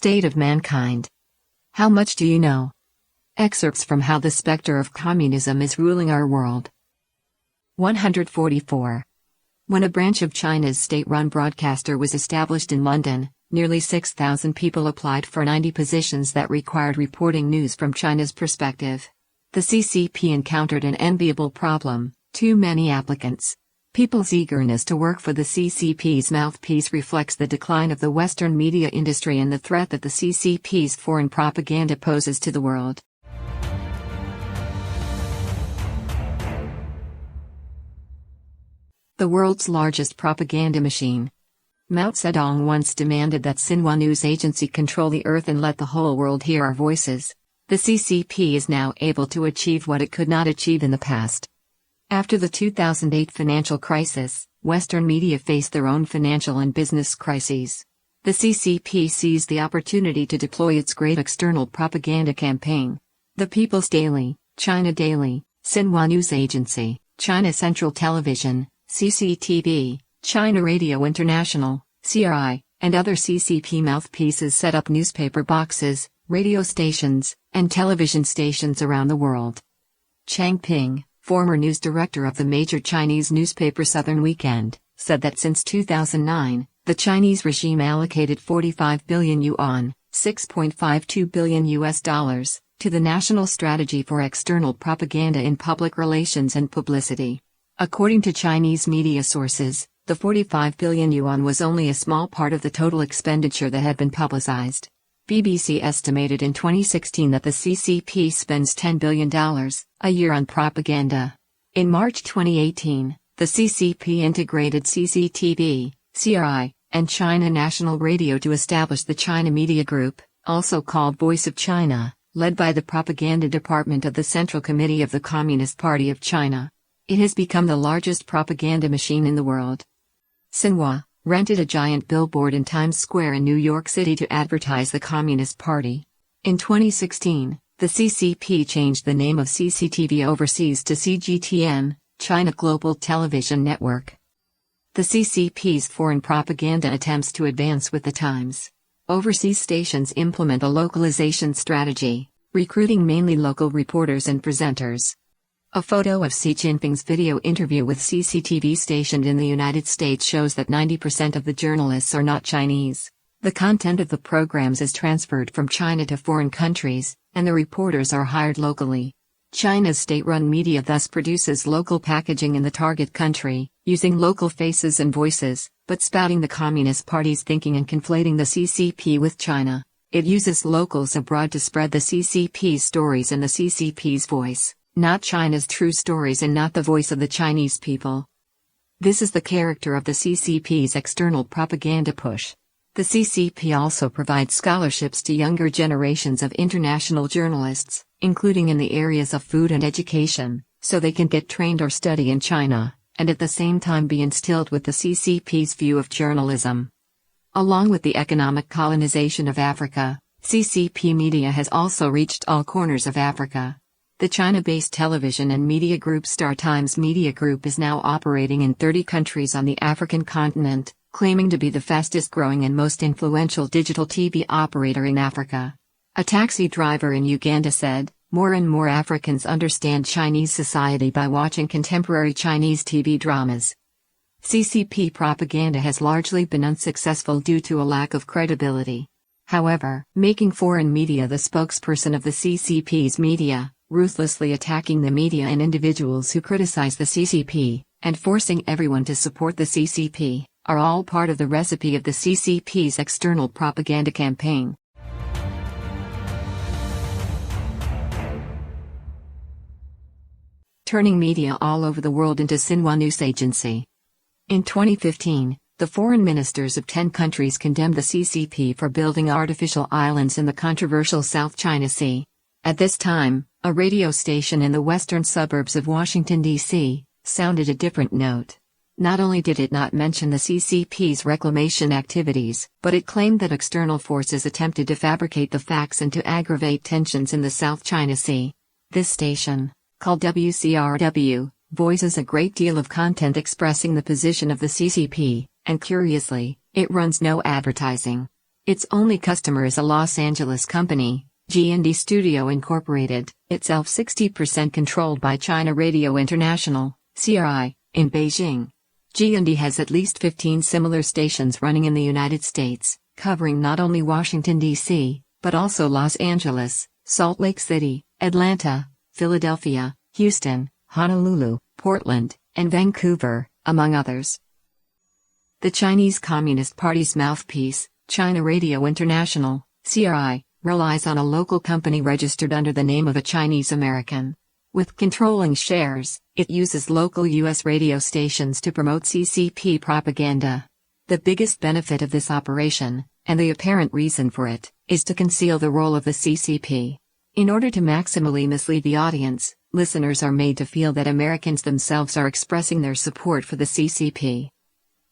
State of Mankind. How much do you know? Excerpts from How the Spectre of Communism is Ruling Our World. 144. When a branch of China's state-run broadcaster was established in London, nearly 6,000 people applied for 90 positions that required reporting news from China's perspective. The CCP encountered an enviable problem: too many applicants. People's eagerness to work for the CCP's mouthpiece reflects the decline of the Western media industry and the threat that the CCP's foreign propaganda poses to the world. The world's largest propaganda machine. Mao Zedong once demanded that Xinhua News Agency control the earth and let the whole world hear our voices. The CCP is now able to achieve what it could not achieve in the past. After the 2008 financial crisis, Western media faced their own financial and business crises. The CCP seized the opportunity to deploy its great external propaganda campaign. The People's Daily, China Daily, Xinhua News Agency, China Central Television, CCTV, China Radio International, CRI, and other CCP mouthpieces set up newspaper boxes, radio stations, and television stations around the world. Chang Ping, former news director of the major Chinese newspaper Southern Weekend, said that since 2009, the Chinese regime allocated 45 billion yuan, $6.52 billion to the National Strategy for External Propaganda in Public Relations and Publicity. According to Chinese media sources, the 45 billion yuan was only a small part of the total expenditure that had been publicized. BBC estimated in 2016 that the CCP spends $10 billion a year on propaganda. In March 2018, the CCP integrated CCTV, CRI, and China National Radio to establish the China Media Group, also called Voice of China, led by the propaganda department of the Central Committee of the Communist Party of China. It has become the largest propaganda machine in the world. Xinhua rented a giant billboard in Times Square in New York City to advertise the Communist Party. In 2016, the CCP changed the name of CCTV overseas to CGTN, China Global Television Network. The CCP's foreign propaganda attempts to advance with the times. Overseas stations implement a localization strategy, recruiting mainly local reporters and presenters. A photo of Xi Jinping's video interview with CCTV stationed in the United States shows that 90% of the journalists are not Chinese. The content of the programs is transferred from China to foreign countries, and the reporters are hired locally. China's state-run media thus produces local packaging in the target country, using local faces and voices, but spouting the Communist Party's thinking and conflating the CCP with China. It uses locals abroad to spread the CCP's stories and the CCP's voice, not China's true stories and not the voice of the Chinese people. This is the character of the CCP's external propaganda push. The CCP also provides scholarships to younger generations of international journalists, including in the areas of food and education, so they can get trained or study in China, and at the same time be instilled with the CCP's view of journalism. Along with the economic colonization of Africa, CCP media has also reached all corners of Africa. The China-based television and media group Star Times Media Group is now operating in 30 countries on the African continent, claiming to be the fastest-growing and most influential digital TV operator in Africa. A taxi driver in Uganda said, "More and more Africans understand Chinese society by watching contemporary Chinese TV dramas." CCP propaganda has largely been unsuccessful due to a lack of credibility. However, making foreign media the spokesperson of the CCP's media, ruthlessly attacking the media and individuals who criticize the CCP, and forcing everyone to support the CCP, are all part of the recipe of the CCP's external propaganda campaign. Turning media all over the world into Xinhua News Agency. In 2015, the foreign ministers of 10 countries condemned the CCP for building artificial islands in the controversial South China Sea. At this time, a radio station in the western suburbs of Washington, D.C., sounded a different note. Not only did it not mention the CCP's reclamation activities, but it claimed that external forces attempted to fabricate the facts and to aggravate tensions in the South China Sea. This station, called WCRW, voices a great deal of content expressing the position of the CCP, and curiously, it runs no advertising. Its only customer is a Los Angeles company, G&D Studio Incorporated, itself 60% controlled by China Radio International, CRI, in Beijing. G&D has at least 15 similar stations running in the United States, covering not only Washington, D.C., but also Los Angeles, Salt Lake City, Atlanta, Philadelphia, Houston, Honolulu, Portland, and Vancouver, among others. The Chinese Communist Party's mouthpiece, China Radio International, CRI, relies on a local company registered under the name of a Chinese American. With controlling shares, it uses local U.S. radio stations to promote CCP propaganda. The biggest benefit of this operation, and the apparent reason for it, is to conceal the role of the CCP. In order to maximally mislead the audience, listeners are made to feel that Americans themselves are expressing their support for the CCP.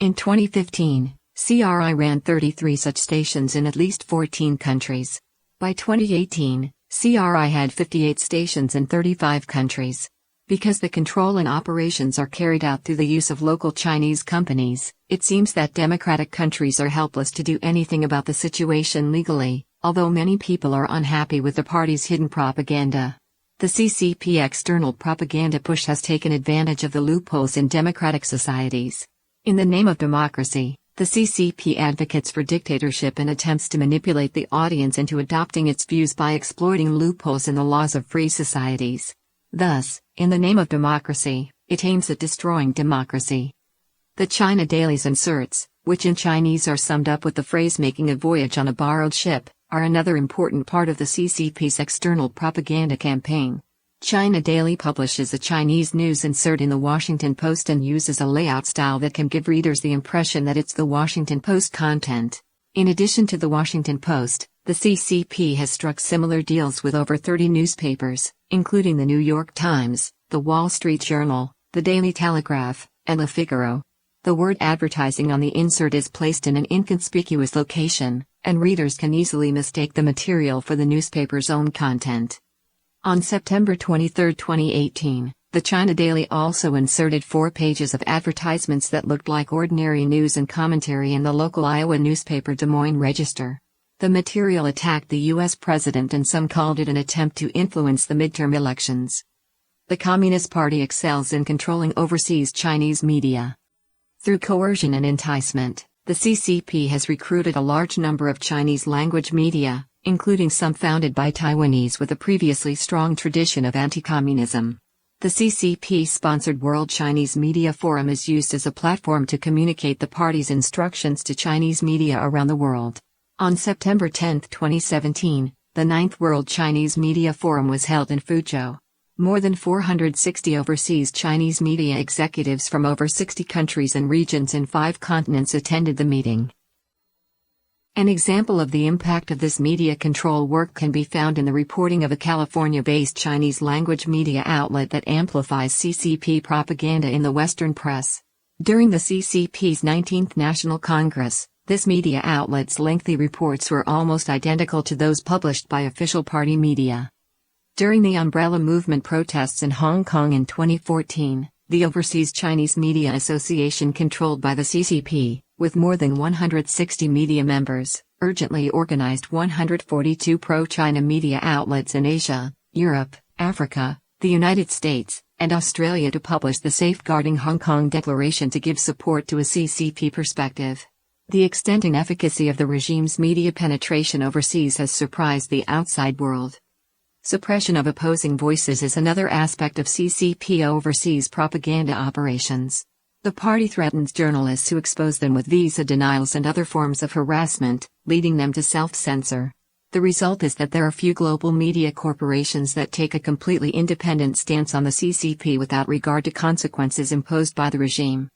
In 2015, CRI ran 33 such stations in at least 14 countries. By 2018, CRI had 58 stations in 35 countries. Because the control and operations are carried out through the use of local Chinese companies, it seems that democratic countries are helpless to do anything about the situation legally, although many people are unhappy with the party's hidden propaganda. The CCP external propaganda push has taken advantage of the loopholes in democratic societies. In the name of democracy, the CCP advocates for dictatorship and attempts to manipulate the audience into adopting its views by exploiting loopholes in the laws of free societies. Thus, in the name of democracy, it aims at destroying democracy. The China Daily's inserts, which in Chinese are summed up with the phrase "making a voyage on a borrowed ship," are another important part of the CCP's external propaganda campaign. China Daily publishes a Chinese news insert in the Washington Post and uses a layout style that can give readers the impression that it's the Washington Post content. In addition to the Washington Post, the CCP has struck similar deals with over 30 newspapers, including the New York Times, the Wall Street Journal, the Daily Telegraph, and Le Figaro. The word advertising on the insert is placed in an inconspicuous location, and readers can easily mistake the material for the newspaper's own content. On September 23, 2018, the China Daily also inserted 4 pages of advertisements that looked like ordinary news and commentary in the local Iowa newspaper Des Moines Register. The material attacked the U.S. president and some called it an attempt to influence the midterm elections. The Communist Party excels in controlling overseas Chinese media. Through coercion and enticement, the CCP has recruited a large number of Chinese-language media, including some founded by Taiwanese with a previously strong tradition of anti-communism. The CCP-sponsored World Chinese Media Forum is used as a platform to communicate the party's instructions to Chinese media around the world. On September 10, 2017, the 9th World Chinese Media Forum was held in Fuzhou. More than 460 overseas Chinese media executives from over 60 countries and regions in 5 continents attended the meeting. An example of the impact of this media control work can be found in the reporting of a California-based Chinese-language media outlet that amplifies CCP propaganda in the Western press. During the CCP's 19th National Congress, this media outlet's lengthy reports were almost identical to those published by official party media. During the Umbrella Movement protests in Hong Kong in 2014, the Overseas Chinese Media Association controlled by the CCP, with more than 160 media members, urgently organized 142 pro-China media outlets in Asia, Europe, Africa, the United States, and Australia to publish the Safeguarding Hong Kong Declaration to give support to a CCP perspective. The extent and efficacy of the regime's media penetration overseas has surprised the outside world. Suppression of opposing voices is another aspect of CCP overseas propaganda operations. The party threatens journalists who expose them with visa denials and other forms of harassment, leading them to self-censor. The result is that there are few global media corporations that take a completely independent stance on the CCP without regard to consequences imposed by the regime.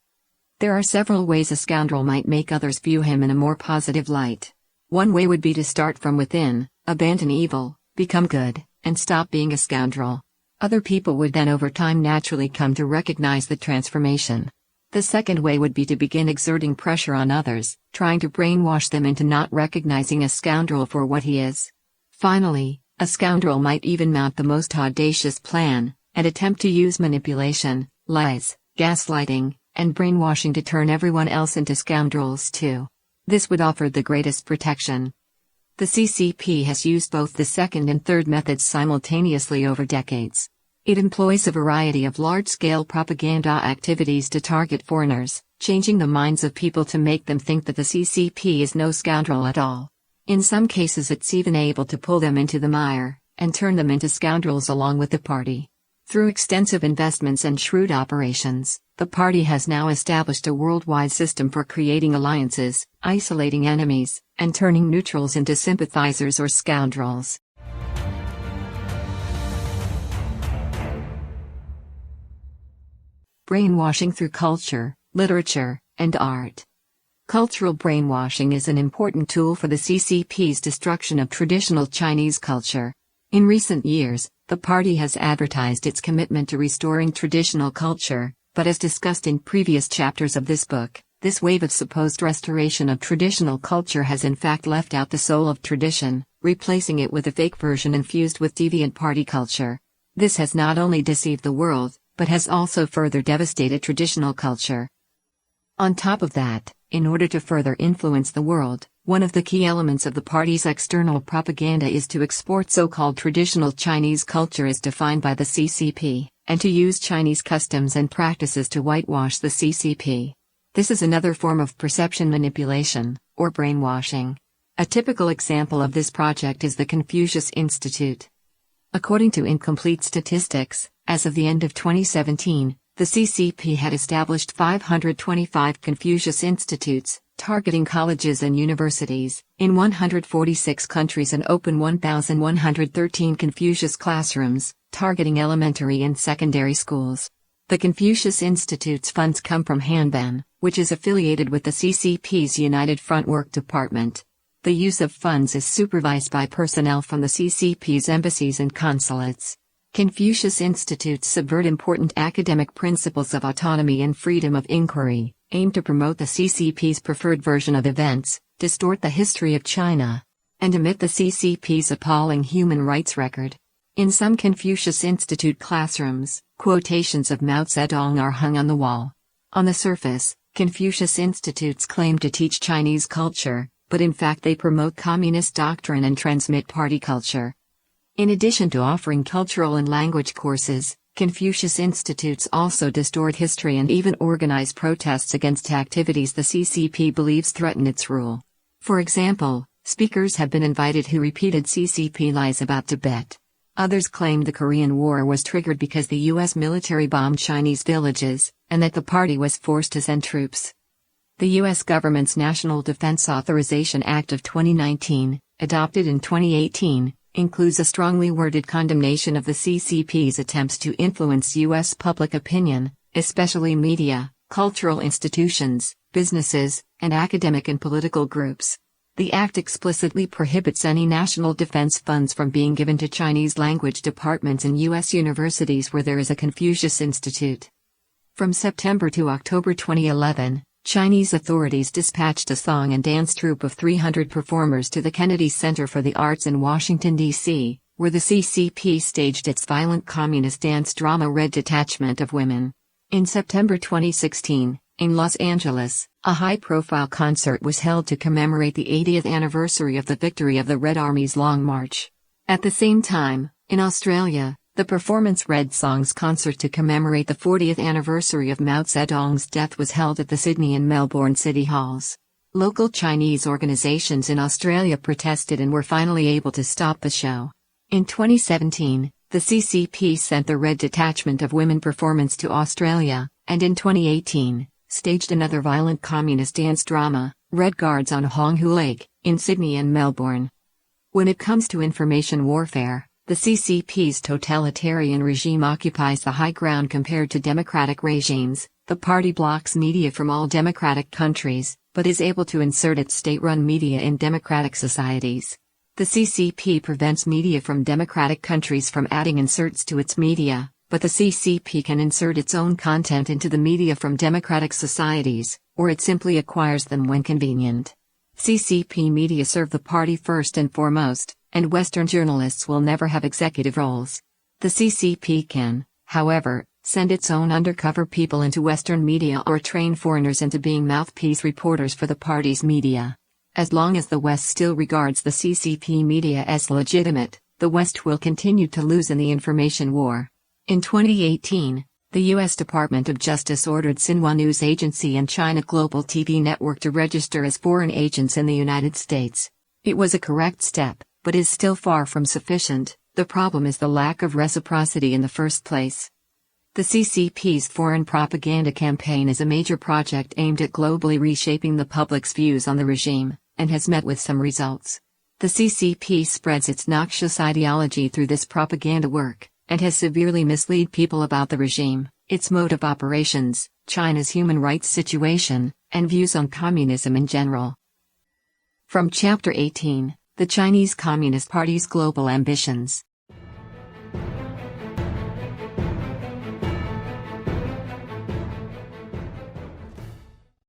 There are several ways a scoundrel might make others view him in a more positive light. One way would be to start from within, abandon evil, become good, and stop being a scoundrel. Other people would then over time naturally come to recognize the transformation. The second way would be to begin exerting pressure on others, trying to brainwash them into not recognizing a scoundrel for what he is. Finally, a scoundrel might even mount the most audacious plan, and attempt to use manipulation, lies, gaslighting, and brainwashing to turn everyone else into scoundrels too. This would offer the greatest protection. The CCP has used both the second and third methods simultaneously over decades. It employs a variety of large-scale propaganda activities to target foreigners, changing the minds of people to make them think that the CCP is no scoundrel at all. In some cases it's even able to pull them into the mire, and turn them into scoundrels along with the party. Through extensive investments and shrewd operations, the party has now established a worldwide system for creating alliances, isolating enemies, and turning neutrals into sympathizers or scoundrels. Brainwashing through culture, literature, and art. Cultural brainwashing is an important tool for the CCP's destruction of traditional Chinese culture. In recent years, the party has advertised its commitment to restoring traditional culture, but as discussed in previous chapters of this book, this wave of supposed restoration of traditional culture has in fact left out the soul of tradition, replacing it with a fake version infused with deviant party culture. This has not only deceived the world, but has also further devastated traditional culture. On top of that, in order to further influence the world, one of the key elements of the party's external propaganda is to export so-called traditional Chinese culture as defined by the CCP, and to use Chinese customs and practices to whitewash the CCP. This is another form of perception manipulation, or brainwashing. A typical example of this project is the Confucius Institute. According to incomplete statistics, as of the end of 2017, the CCP had established 525 Confucius Institutes, targeting colleges and universities, in 146 countries and open 1,113 Confucius classrooms, targeting elementary and secondary schools. The Confucius Institute's funds come from Hanban, which is affiliated with the CCP's United Front Work Department. The use of funds is supervised by personnel from the CCP's embassies and consulates. Confucius Institutes subvert important academic principles of autonomy and freedom of inquiry, aim to promote the CCP's preferred version of events, distort the history of China, and omit the CCP's appalling human rights record. In some Confucius Institute classrooms, quotations of Mao Zedong are hung on the wall. On the surface, Confucius Institutes claim to teach Chinese culture, but in fact they promote communist doctrine and transmit party culture. In addition to offering cultural and language courses, Confucius Institutes also distort history and even organize protests against activities the CCP believes threaten its rule. For example, speakers have been invited who repeated CCP lies about Tibet. Others claimed the Korean War was triggered because the U.S. military bombed Chinese villages, and that the party was forced to send troops. The U.S. government's National Defense Authorization Act of 2019, adopted in 2018, includes a strongly worded condemnation of the CCP's attempts to influence U.S. public opinion, especially media, cultural institutions, businesses, and academic and political groups. The act explicitly prohibits any national defense funds from being given to Chinese language departments in U.S. universities where there is a Confucius Institute. From September to October 2011, Chinese authorities dispatched a song and dance troupe of 300 performers to the Kennedy Center for the Arts in Washington, D.C., where the CCP staged its violent communist dance drama Red Detachment of Women. In September 2016, in Los Angeles, a high-profile concert was held to commemorate the 80th anniversary of the victory of the Red Army's Long March. At the same time, in Australia, the performance Red Songs concert to commemorate the 40th anniversary of Mao Zedong's death was held at the Sydney and Melbourne City Halls. Local Chinese organizations in Australia protested and were finally able to stop the show. In 2017, the CCP sent the Red Detachment of Women performance to Australia, and in 2018, staged another violent communist dance drama, Red Guards on Honghu Lake, in Sydney and Melbourne. When it comes to information warfare, the CCP's totalitarian regime occupies the high ground compared to democratic regimes. The party blocks media from all democratic countries, but is able to insert its state-run media in democratic societies. The CCP prevents media from democratic countries from adding inserts to its media, but the CCP can insert its own content into the media from democratic societies, or it simply acquires them when convenient. CCP media serve the party first and foremost, and Western journalists will never have executive roles. The CCP can, however, send its own undercover people into Western media or train foreigners into being mouthpiece reporters for the party's media. As long as the West still regards the CCP media as legitimate, the West will continue to lose in the information war. In 2018, the U.S. Department of Justice ordered Xinhua News Agency and China Global TV Network to register as foreign agents in the United States. It was a correct step, but is still far from sufficient. The problem is the lack of reciprocity in the first place. The CCP's foreign propaganda campaign is a major project aimed at globally reshaping the public's views on the regime, and has met with some results. The CCP spreads its noxious ideology through this propaganda work, and has severely misled people about the regime, its mode of operations, China's human rights situation, and views on communism in general. From Chapter 18, The Chinese Communist Party's Global Ambitions.